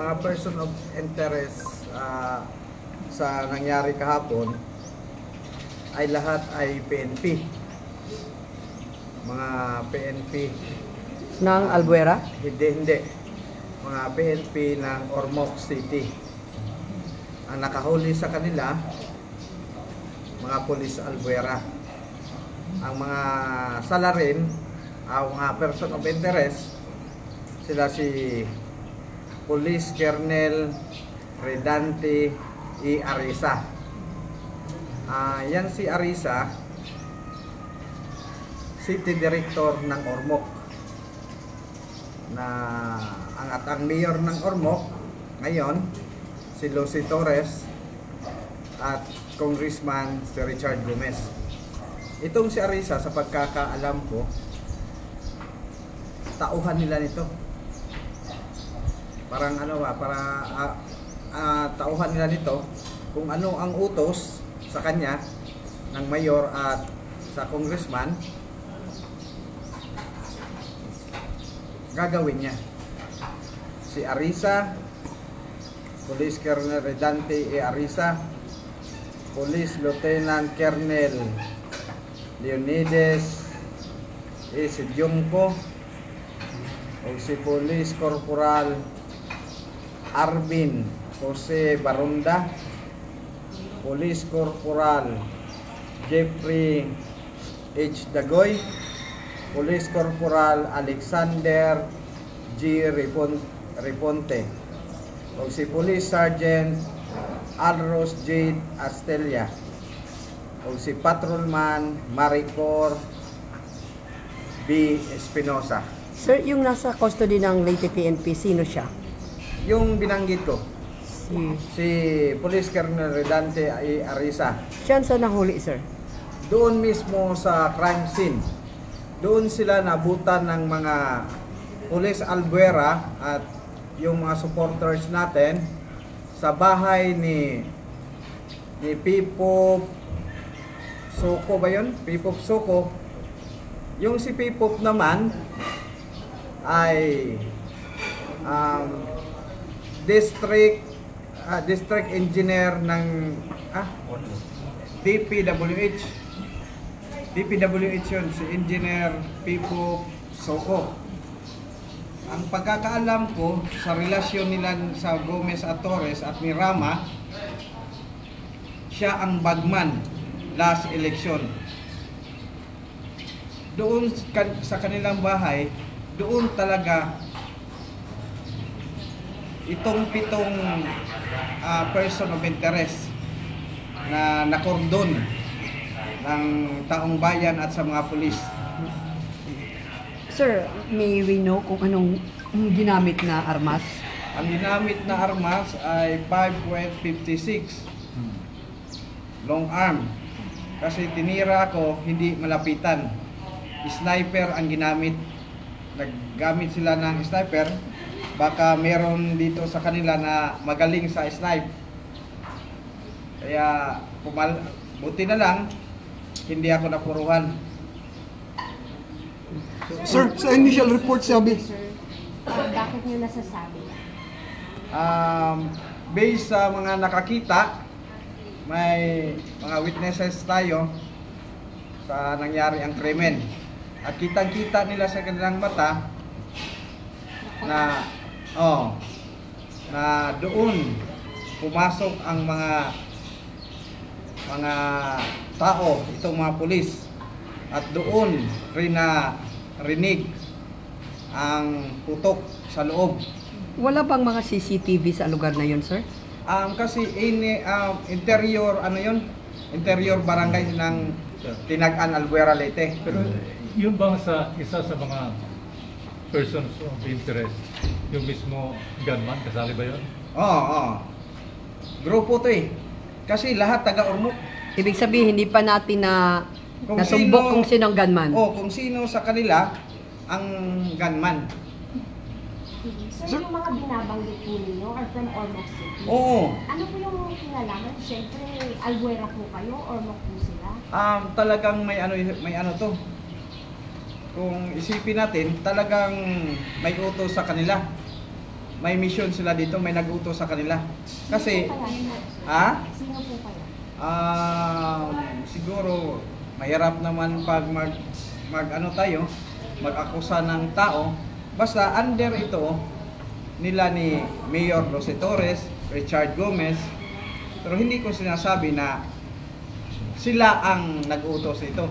mga person of interest sa nangyari kahapon ay lahat ay PNP. Mga PNP ng Albuera? Hindi. Mga PNP ng Ormoc City. Ang nakahuli sa kanila, mga pulis Albuera. Ang mga salarin, ang mga person of interest, sila si Police Colonel Redante E. Arisa. Yan si Arisa, City Director ng Ormoc. At ang mayor ng Ormoc ngayon, si Lucy Torres at Congressman si Richard Gomez. Itong si Arisa, sa pagkakaalam ko, tauhan nila nito. Parang tauhan nila nito kung ano ang utos sa kanya ng mayor at sa congressman, gagawin niya. Si Arisa, Police Colonel Redante E. Arisa, Police Lieutenant Colonel Leonides E. Sidyongko, o si Police Corporal Arvin Jose Barunda, Police Corporal Jeffrey H. Dagoy, Police Corporal Alexander G. Riponte, o si Police Sergeant Alros J. Astelia, o si Patrolman Maricor B. Espinosa. Sir, yung nasa custody ng Leyte PNP, sino siya? Yung binanggit ko, si Police Colonel Redante E. Arisa. Siya sa nahuli, sir? Doon mismo sa crime scene. Doon sila nabutan ng mga Police Albuera at yung mga supporters natin sa bahay ni Pipop Soko ba yun? Pipop Soko. Yung si Pipop naman ay district engineer ng DPWH. DPWH yun, si Engineer Pipop Soko. Ang pagkakaalam ko sa relasyon nila sa Gomez at Torres at Mirama, siya ang bagman last election. Doon sa kanilang bahay, doon talaga itong 7 person of interest na nakordon ng taong bayan at sa mga pulis. Sir, may we know kung anong ginamit na armas? Ang ginamit na armas ay 5.56 long arm. Kasi tinira ako, hindi malapitan. Sniper ang ginamit. Naggamit sila ng sniper. Baka meron dito sa kanila na magaling sa snipe. Kaya buti na lang hindi ako napuruhan. Sir, sa initial report sabi, bakit niyo nasasabi? Based sa mga nakakita, may mga witnesses tayo sa nangyari ang krimen. At kitang-kita nila sa kanilang mata na doon pumasok ang mga tao, itong mga pulis, at doon rin na rinig ang putok sa loob. Wala bang mga CCTV sa lugar na yun, sir? Kasi interior interior barangay ng Tinagan, Albuera, Leyte. Pero yun bang isa sa mga persons of interest, yung mismo gunman, kasali ba yun? Oo. Grupo to eh. Kasi lahat taga-Ormoc. Ibig sabihin, hindi pa natin nasumbok kung sino ang gunman. Kung sino sa kanila ang gunman. Sir, yung mga binabanggit po ninyo are from Ormoc City. Oo. Ano po yung kinalaman? Siyempre, Albuera po kayo, Ormoc po sila. Talagang may ano to. Kung isipin natin, talagang may utos sa kanila may mission sila dito, may nag-utos sa kanila. Kasi, Sino po kaya? ha? Sino po kaya? Siguro mahirap naman pag mag tayo, mag-akusa ng tao. Basta under ito nila ni Mayor Jose Torres, Richard Gomez. Pero hindi ko sinasabi na sila ang nag-utos ito.